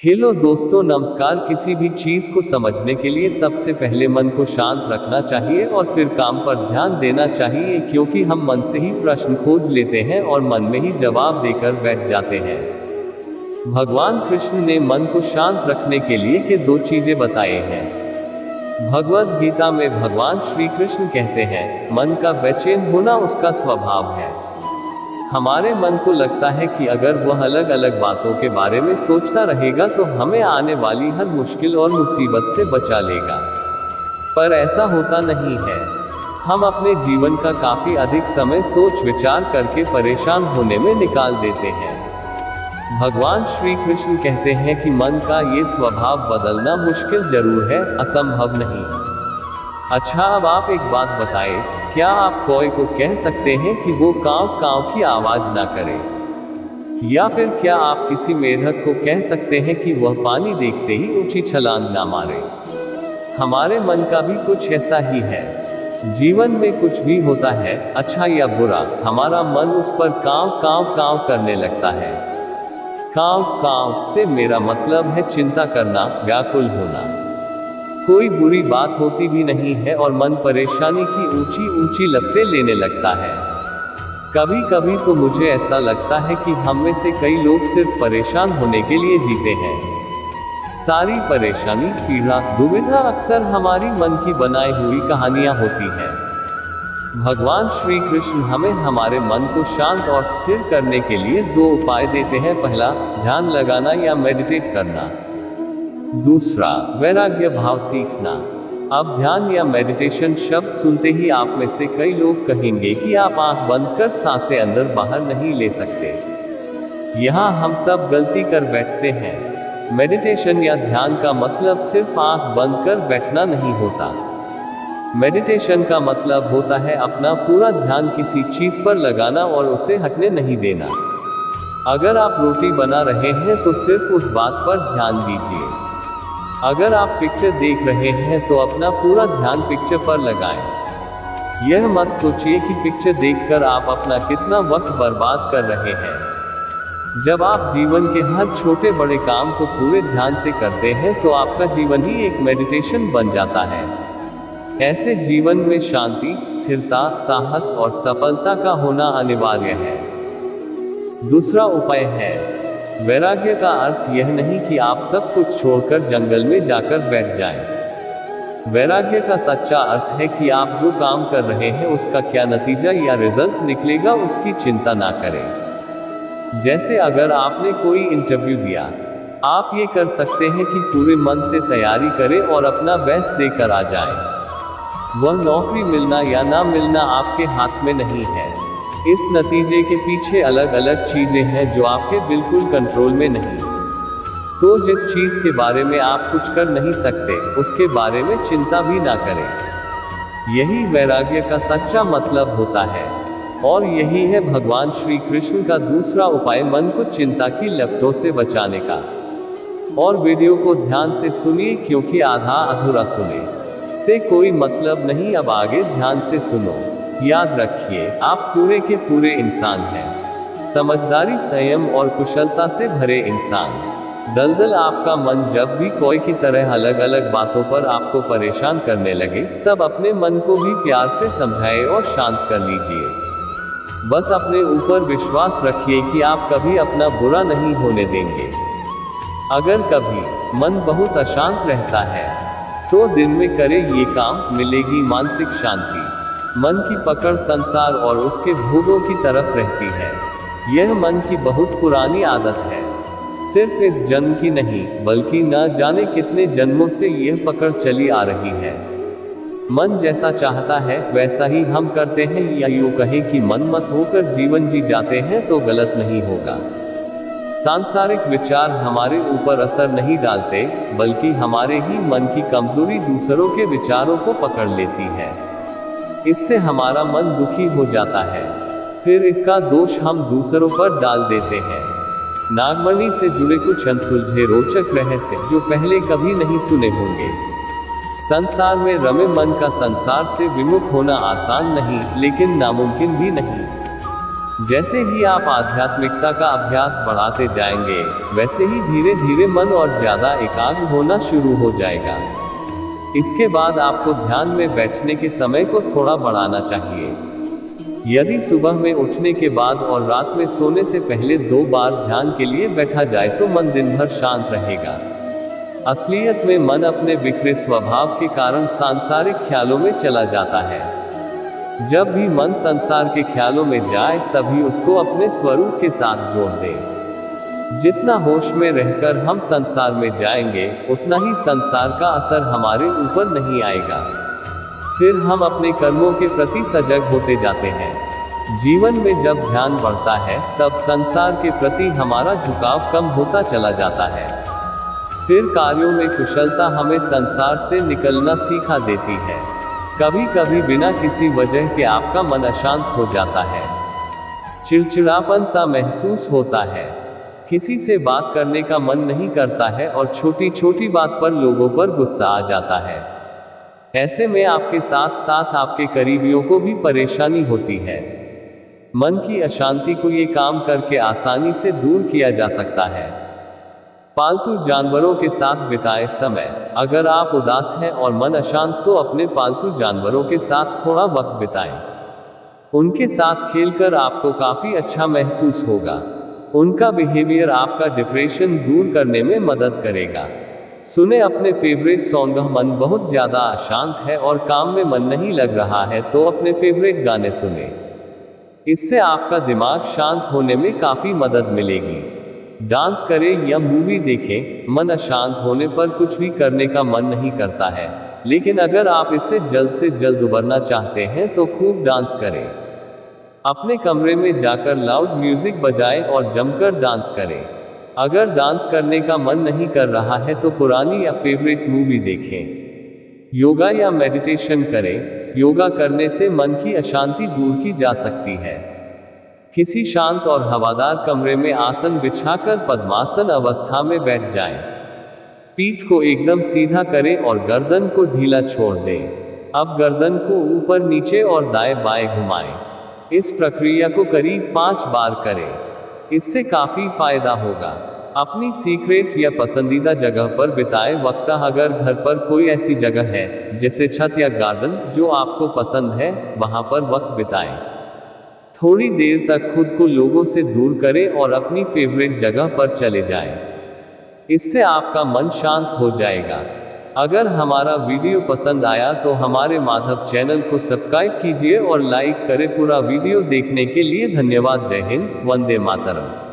Hello दोस्तों, नमस्कार। किसी भी चीज को समझने के लिए सबसे पहले मन को शांत रखना चाहिए और फिर काम पर ध्यान देना चाहिए, क्योंकि हम मन से ही प्रश्न खोज लेते हैं और मन में ही जवाब देकर बैठ जाते हैं। भगवान कृष्ण ने मन को शांत रखने के लिए के दो चीजें बताए हैं। भगवद गीता में भगवान श्री कृष्ण कहते हैं, मन का बेचैन होना उसका स्वभाव है। हमारे मन को लगता है कि अगर वह अलग अलग बातों के बारे में सोचता रहेगा तो हमें आने वाली हर मुश्किल और मुसीबत से बचा लेगा। पर ऐसा होता नहीं है। हम अपने जीवन का काफी अधिक समय सोच विचार करके परेशान होने में निकाल देते हैं। भगवान श्री कृष्ण कहते हैं कि मन का ये स्वभाव बदलना मुश्किल जरूर है, असंभव नहीं। अच्छा, अब आप एक बात बताएं, क्या आप कौवे को कह सकते हैं कि वो कांव कांव की आवाज ना करे? या फिर क्या आप किसी मेढक को कह सकते हैं कि वह पानी देखते ही ऊंची छलांग ना मारे? हमारे मन का भी कुछ ऐसा ही है। जीवन में कुछ भी होता है, अच्छा या बुरा, हमारा मन उस पर कांव कांव कांव करने लगता है। कांव कांव से मेरा मतलब है चिंता करना, व्याकुल होना। कोई बुरी बात होती भी नहीं है और मन परेशानी की ऊंची ऊंची लपटें लेने लगता है। कभी कभी तो मुझे ऐसा लगता है कि हम में से कई लोग सिर्फ परेशान होने के लिए जीते हैं। सारी परेशानी, पीड़ा, दुविधा अक्सर हमारी मन की बनाई हुई कहानियां होती हैं। भगवान श्री कृष्ण हमें हमारे मन को शांत और स्थिर करने के लिए दो उपाय देते हैं। पहला, ध्यान लगाना या मेडिटेट करना। दूसरा, वैराग्य भाव सीखना। अब ध्यान या मेडिटेशन शब्द सुनते ही आप में से कई लोग कहेंगे कि आप आंख बंद कर सांसें अंदर बाहर नहीं ले सकते। यहाँ हम सब गलती कर बैठते हैं। मेडिटेशन या ध्यान का मतलब सिर्फ आंख बंद कर बैठना नहीं होता। मेडिटेशन का मतलब होता है अपना पूरा ध्यान किसी चीज पर लगाना और उसे हटने नहीं देना। अगर आप रोटी बना रहे हैं तो सिर्फ उस बात पर ध्यान दीजिए। अगर आप पिक्चर देख रहे हैं तो अपना पूरा ध्यान पिक्चर पर लगाएं। यह मत सोचिए कि पिक्चर देखकर आप अपना कितना वक्त बर्बाद कर रहे हैं। जब आप जीवन के हर छोटे बड़े काम को पूरे ध्यान से करते हैं तो आपका जीवन ही एक मेडिटेशन बन जाता है। ऐसे जीवन में शांति, स्थिरता, साहस और सफलता का होना अनिवार्य है। दूसरा उपाय है वैराग्य का अर्थ यह नहीं कि आप सब कुछ छोड़कर जंगल में जाकर बैठ जाएं। वैराग्य का सच्चा अर्थ है कि आप जो काम कर रहे हैं उसका क्या नतीजा या रिजल्ट निकलेगा उसकी चिंता ना करें। जैसे अगर आपने कोई इंटरव्यू दिया, आप ये कर सकते हैं कि पूरे मन से तैयारी करें और अपना बेस्ट देकर आ जाएं। वह नौकरी मिलना या ना मिलना आपके हाथ में नहीं है। इस नतीजे के पीछे अलग अलग चीजें हैं जो आपके बिल्कुल कंट्रोल में नहीं। तो जिस चीज के बारे में आप कुछ कर नहीं सकते, उसके बारे में चिंता भी ना करें। यही वैराग्य का सच्चा मतलब होता है। और यही है भगवान श्री कृष्ण का दूसरा उपाय, मन को चिंता की लपटों से बचाने का। और वीडियो को ध्यान से सुनिए, क्योंकि आधा अधूरा सुने से कोई मतलब नहीं। अब आगे ध्यान से सुनो। याद रखिए, आप पूरे के पूरे इंसान हैं। समझदारी, संयम और कुशलता से भरे इंसान। दलदल आपका मन जब भी कोई की तरह अलग अलग बातों पर आपको परेशान करने लगे, तब अपने मन को भी प्यार से समझाए और शांत कर लीजिए। बस अपने ऊपर विश्वास रखिए कि आप कभी अपना बुरा नहीं होने देंगे। अगर कभी मन बहुत अशांत रहता है तो दिन में करें ये काम, मिलेगी मानसिक शांति। मन की पकड़ संसार और उसके भोगों की तरफ रहती है। यह मन की बहुत पुरानी आदत है, सिर्फ इस जन्म की नहीं बल्कि न जाने कितने जन्मों से यह पकड़ चली आ रही है। मन जैसा चाहता है वैसा ही हम करते हैं, या यूं कहें कि मन मत होकर जीवन जी जाते हैं तो गलत नहीं होगा। सांसारिक विचार हमारे ऊपर असर नहीं डालते, बल्कि हमारे ही मन की कमजोरी दूसरों के विचारों को पकड़ लेती है। इससे हमारा मन दुखी हो जाता है। फिर इसका दोष हम दूसरों पर डाल देते हैं। नागमणि से जुड़े कुछ अनसुलझे रोचक रहस्य जो पहले कभी नहीं सुने होंगे। संसार में रमे मन का संसार से विमुख होना आसान नहीं, लेकिन नामुमकिन भी नहीं। जैसे ही आप आध्यात्मिकता का अभ्यास बढ़ाते जाएंगे, वैसे ही धीरे धीरे मन और ज्यादा एकाग्र होना शुरू हो जाएगा। इसके बाद आपको ध्यान में बैठने के समय को थोड़ा बढ़ाना चाहिए। यदि सुबह में उठने के बाद और रात में सोने से पहले 2 बार ध्यान के लिए बैठा जाए तो मन दिन भर शांत रहेगा। असलियत में मन अपने बिखरे स्वभाव के कारण सांसारिक ख्यालों में चला जाता है। जब भी मन संसार के ख्यालों में जाए, तभी उसको अपने स्वरूप के साथ जोड़ दे। जितना होश में रहकर हम संसार में जाएंगे, उतना ही संसार का असर हमारे ऊपर नहीं आएगा। फिर हम अपने कर्मों के प्रति सजग होते जाते हैं। जीवन में जब ध्यान बढ़ता है, तब संसार के प्रति हमारा झुकाव कम होता चला जाता है। फिर कार्यों में कुशलता हमें संसार से निकलना सिखा देती है। कभी कभी बिना किसी वजह के आपका मन अशांत हो जाता है, चिड़चिड़ापन सा महसूस होता है, किसी से बात करने का मन नहीं करता है और छोटी छोटी बात पर लोगों पर गुस्सा आ जाता है। ऐसे में आपके साथ साथ आपके करीबियों को भी परेशानी होती है। मन की अशांति को ये काम करके आसानी से दूर किया जा सकता है। पालतू जानवरों के साथ बिताए समय। अगर आप उदास हैं और मन अशांत, तो अपने पालतू जानवरों के साथ थोड़ा वक्त बिताएं। उनके साथ खेलकर आपको काफी अच्छा महसूस होगा। उनका बिहेवियर आपका डिप्रेशन दूर करने में मदद करेगा। सुने अपने फेवरेट सॉन्ग। मन बहुत ज्यादा अशांत है और काम में मन नहीं लग रहा है, तो अपने फेवरेट गाने सुने। इससे आपका दिमाग शांत होने में काफी मदद मिलेगी। डांस करें या मूवी देखें। मन अशांत होने पर कुछ भी करने का मन नहीं करता है, लेकिन अगर आप इससे जल्द से जल्द उबरना चाहते हैं तो खूब डांस करें। अपने कमरे में जाकर लाउड म्यूजिक बजाएं और जमकर डांस करें। अगर डांस करने का मन नहीं कर रहा है तो पुरानी या फेवरेट मूवी देखें। योगा या मेडिटेशन करें। योगा करने से मन की अशांति दूर की जा सकती है। किसी शांत और हवादार कमरे में आसन बिछाकर पद्मासन अवस्था में बैठ जाएं। पीठ को एकदम सीधा करें और गर्दन को ढीला छोड़ दें। अब गर्दन को ऊपर नीचे और दाएं बाएं घुमाएं। इस प्रक्रिया को करीब 5 बार करें। इससे काफी फायदा होगा। अपनी सीक्रेट या पसंदीदा जगह पर बिताए वक्त। अगर घर पर कोई ऐसी जगह है, जैसे छत या गार्डन, जो आपको पसंद है, वहां पर वक्त बिताएं। थोड़ी देर तक खुद को लोगों से दूर करें और अपनी फेवरेट जगह पर चले जाएं। इससे आपका मन शांत हो जाएगा। अगर हमारा वीडियो पसंद आया तो हमारे माधव चैनल को सब्सक्राइब कीजिए और लाइक करें। पूरा वीडियो देखने के लिए धन्यवाद। जय हिंद, वंदे मातरम।